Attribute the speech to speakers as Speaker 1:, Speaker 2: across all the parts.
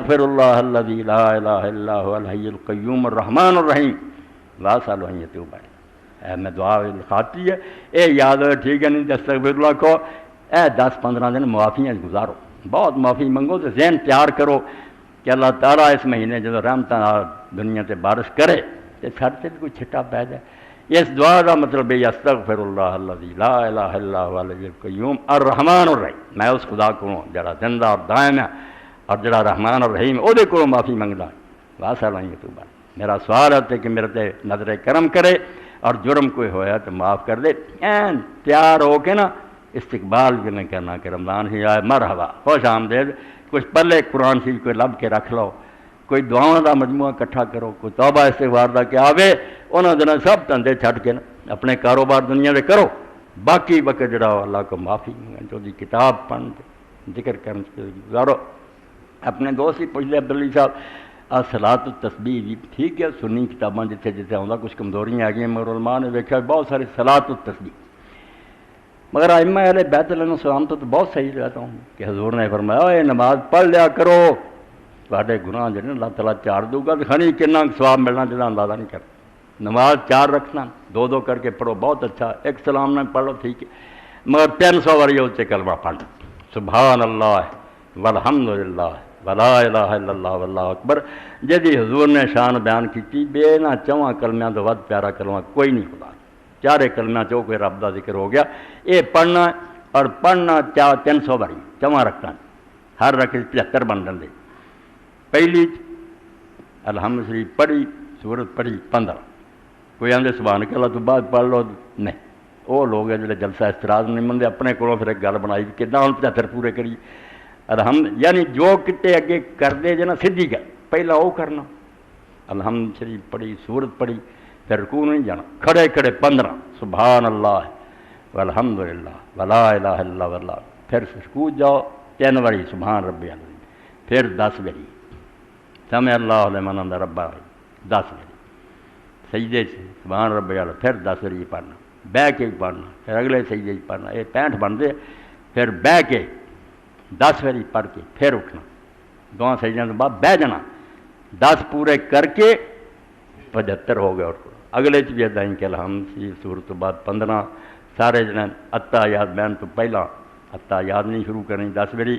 Speaker 1: استغفر اللہ الذی لا الہ الا هو الحی القیوم الرحمن الرحیم واسألہ ان یتوب علیہ۔ میں دعا لکھاتی ہے اے یاد ہے، ٹھیک ہے، نہیں استغفر اللہ کو اے 10-15 دن معافیاں گزارو، بہت معافی منگو، تو ذہن تیار کرو کہ اللہ تعالیٰ اس مہینے جب رحمتاں دنیا تے بارش کرے تو سر سے کوئی چھٹا پی جائے۔ اس دعا کا مطلب ہے استغفر اللہ الذی لا الہ الا هو الحی القیوم الرحمن الرحیم، میں اس خدا کو جڑا زندہ اور دائم ہے اور جڑا رحمان اور رحیم وہ کو معافی منگدا واسألہ ان یتوب علیہ۔ میرا سوال ہے کہ میرے تے نظر کرم کرے اور جرم کوئی ہویا تو معاف کر دے۔ این تیار ہو کے نا استقبال بھی نہیں کرنا کہ رمضان ہی آئے، مرحبا، خوش آمدید، کچھ پلے قرآن شریف کوئی لب کے رکھ لو، کوئی دعاؤں دا مجموعہ اکٹھا کرو، کوئی توبہ استغفار دا کہ آوے، انہوں دنوں سب تندے چھٹ کے نا اپنے کاروبار دنیا دے کرو، باقی وقت جڑا اللہ کو معافی جو دی کتاب پڑھ ذکر کرن سے گزارو۔ اپنے دوست ہی پوچھ لے عبدالعلی صاحب صلاۃ التسبیح بھی ٹھیک ہے، سنی کتاباں جتنے جتنے آتا کچھ کمزوریاں آ گئی، مگر علماء نے دیکھا بہت سارے صلاۃ التسبیح، مگر ائمہ اہل بیت علیہ السلام تو بہت صحیح رہتا ہوں کہ حضور نے فرمایا اے نماز پڑھ لیا کرو، تھوڑے گناہ جڑے اللہ تعالیٰ چار دوں گا، کھنی کنا ثواب ملنا جہاں اندازہ نہیں کرتا۔ نماز 4 رکھنا، 2 کر کے پڑھو بہت اچھا، ایک سلام نہ پڑھ لو ٹھیک ہے، مگر 300 واری اس سے کلمہ پڑھ سبحان اللہ والحمد للہ ولا الہ الا اللہ واللہ اکبر، جدی حضور نے شان بیان کی بے نہ 4 کلمیاں تو ود پیارا کلمہ کوئی نہیں خدا، 4 کلمیاں چو کوئی رب دا ذکر ہو گیا، یہ پڑھنا اور پڑھنا 300 واری 4 رکھنا، ہر رکعت 75 بن جاندے۔ پہلی الحمد شریف پڑھی، سورت پڑھی 15، کوئی آدھے سبحانک اللہ تو بعد پڑھ لو، نہیں وہ لوگ ہیں جڑے جلسہ استراز نہیں منتے، اپنے کو پھر ایک گل بنائی کہ ہوں 75 پورے کری الحمد، یعنی جو کتے اگے کردے جنا سیدھی گل پہلا وہ کرنا، الحمد شریف پڑھی، سورت پڑھی، پھر رکوع نہیں جانا، کھڑے کھڑے 15 سبحان اللہ والحمد للہ ولا الہ الا اللہ، پھر رکوع جاؤ 3 واری سبحان ربی العظیم، پھر 10 واری سمع اللہ لمن حمدہ ربنا 10 واری سجدے سے سبحان ربی العظیم، پھر 10 واری پڑھنا، بہ کے پڑھنا، پھر اگلے سجدے پڑھنا، یہ 65 بنتے، پھر بہ کے 10 واری پڑھ کے پھر اٹھنا، 2 سجدیاں تو بعد بہ جانا، 10 پورے کر کے 75 ہو گئے، اور اگلے چ بھی ادا ہی کہ الحمد سی سورت تو بعد 15 سارے جنے اتحیات بین تو پہلا اتحیات نہیں شروع کریں، 10 واری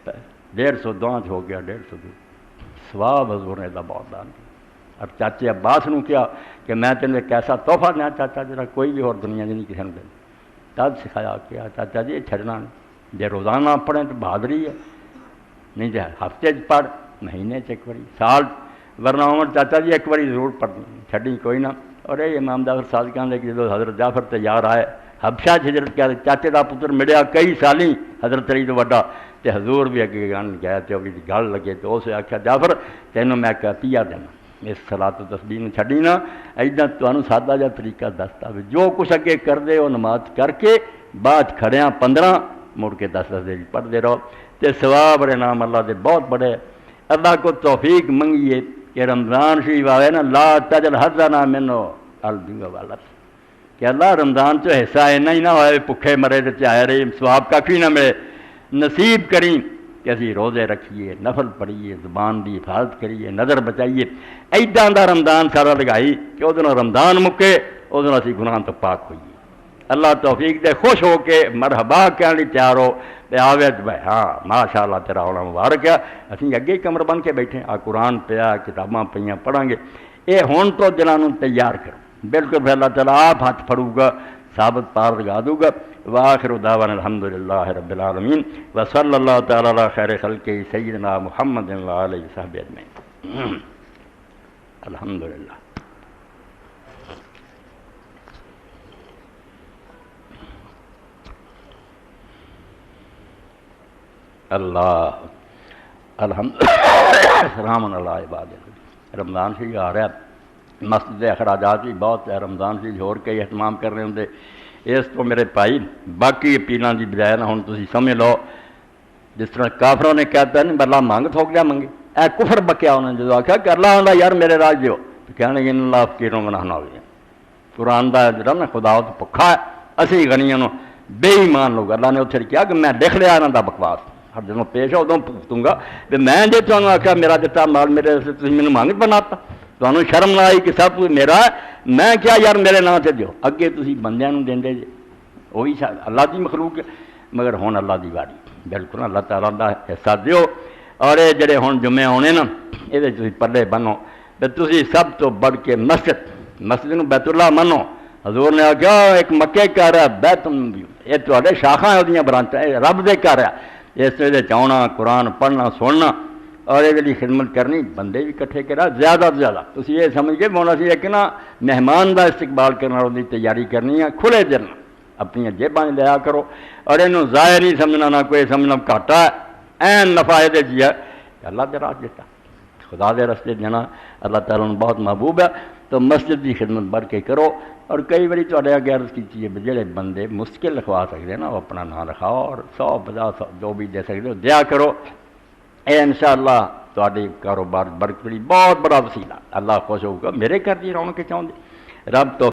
Speaker 1: 150 دعا ہو گیا، 150 ثواب حضور نے دا بہت دان کیا۔ اور چاچے عباس نے کیا کہ میں تینوں ایک ایسا تحفہ دیا چاچا جا کوئی بھی اور دنیا نہیں کسی نے دینا، تب سکھایا کیا چاچا جی یہ چھڑنا نہیں، جے روزانہ پڑھیں تو بہادری ہے، نہیں جی ہفتے پڑھ، مہینے 1 واری، سال، ورنہ عمر چاچا جی 1 واری ضرور پڑھ چھڑی کوئی نہ۔ اور یہ امام جعفر صادق کہتے کہ جب حضرت جعفر تیار آئے حبشہ ہجرت کیا چاچے دا پتر ملیا کئی سالی حضرت علی تو وڈا، تے حضور بھی اگے گن گیا تے وہ گل لگے تو اسے آخیا جعفر تینوں میں پیا دینا اس صلاۃ و تسبیح چھڈی نہ، ایدا تمہیں سادہ جا طریقہ دستا بھی جو کچھ اگے کر دے وہ نماز کر کے بعد کھڑیاں 15 مڑ کے 10 دیر پڑھتے رہو، تے ثواب بڑے نام اللہ دے بہت بڑے۔ اللہ کو توفیق منگیے کہ رمضان شریف آئے نا لا تجل حظنا منو الدنیا والا، کہ اللہ رمضان چو حصہ اینا ہی نہ ہوئے بھکھے مرے تے چاہے رہے ثواب کافی نہ ملے، نصیب کریں کہ اسی روزے رکھیے، نفل پڑھیے، زبان دی حفاظت کریے، نظر بچائیے، ایڈا دا رمضان سارا لگائی کہ وہ دنوں رمضان مکے وہ دنوں اسی گناہ تو پاک ہوئیے۔ اللہ توفیق دے، خوش ہو کے مرحبا کہنے لی تیار ہو تے آوے تو بھائی ہاں ماشاء اللہ تیرا ہونا مبارک ہے، اسی اگے ہی کمر بن کے بیٹھے آ قرآن پیا کتاباں پہ پڑھیں گے، یہ ہون تو دلانوں تیار کرو بالکل، پھر اللہ تعالیٰ آپ ہاتھ پھڑوں گا، ثابت پار لگا دوں گا۔ وآخر دعوانا الحمدللہ رب العالمین وصلی اللہ تعالی علی خیر خلق سیدنا محمد وآلہ وصحبہ اجمعین۔ الحمدللہ۔ اللہ الحمد سلام علی عباد۔ رمضان شریف آ رہا ہے، مسجد اخراجات بھی بہت ہے، رمضان شریف ہور کے اہتمام کر رہے ہوں، اس تو میرے بھائی باقی اپیلاں دی بجائے نہ ہن تسی سمجھ لو جس طرح کافروں نے کہتا ہے نا اللہ مانگ تھوک لیا منگے، اے کفر بکیا انہوں نے جدو آخیا کہ اللہ آندا یار میرے راج دیو، تو کہنے لگے ان اللہ فقیروں کا نہ ہوئے، قرآن دا جڑا نا خدا تو بکھا ہے، اسی غنیاں نو بے ایمان لوگ، اللہ نے اتھے کیا کہ میں لکھ لیا انہاں دا بکواس، ہر جدوں پیش ادوں بھگتوں گا کہ میں جے تمہیں آخیا میرا دتا مال میرے تھی مینوں منگ بناتا، تمہیں شرم نہ آئی کہ سب کچھ میرا ہے، میں کیا یار میرے نام سے دیو، اگے تھی بندیاں نوں دیندے جے، وہی اللہ دی مخلوق ہے، مگر ہن اللہ دی واری بالکل اللہ تعالیٰ دا حصہ دیو۔ اور یہ جڑے ہن جمعے آنے نا یہ تھی پلے بنو کہ تھی سب تو بڑھ کے مسجد نوں بیت اللہ منو۔ حضور نے آخیا ایک مکے گھر ہے بیت یہ تے شاخاں وہ برانچاں رب دے گھر ہے، اس وجہ آنا قرآن پڑھنا سننا اور یہ خدمت کرنی، بندے بھی کٹھے کرا زیادہ تو زیادہ تھی یہ سمجھ کے ہونا سی ایک نا مہمان کا استقبال کرنا، اس کی تیاری کرنی ہے، کھلے دل اپنی جیباں لیا کرو اور یہ ظاہر نہیں سمجھنا نہ کوئی سمجھنا گھاٹا ہے، این نفع یہ جی ہے اللہ دے راہ دیتا، خدا دے رستے جانا اللہ تعالیٰ نے بہت محبوب ہے۔ تو مسجد کی خدمت بڑھ کے کرو، اور کئی باری تے اگے عرض کی جڑے بندے مشکل لکھوا سکتے ہیں نا وہ اپنا نام لکھاؤ اور 100-50 جو بھی دے سکتے ہو دیا کرو، اے انشاءاللہ تہاڈے کاروبار برکت بڑی بہت بڑا وسیلہ، اللہ خوش ہوگا، میرے گھر دی رونق چاہندے رب تو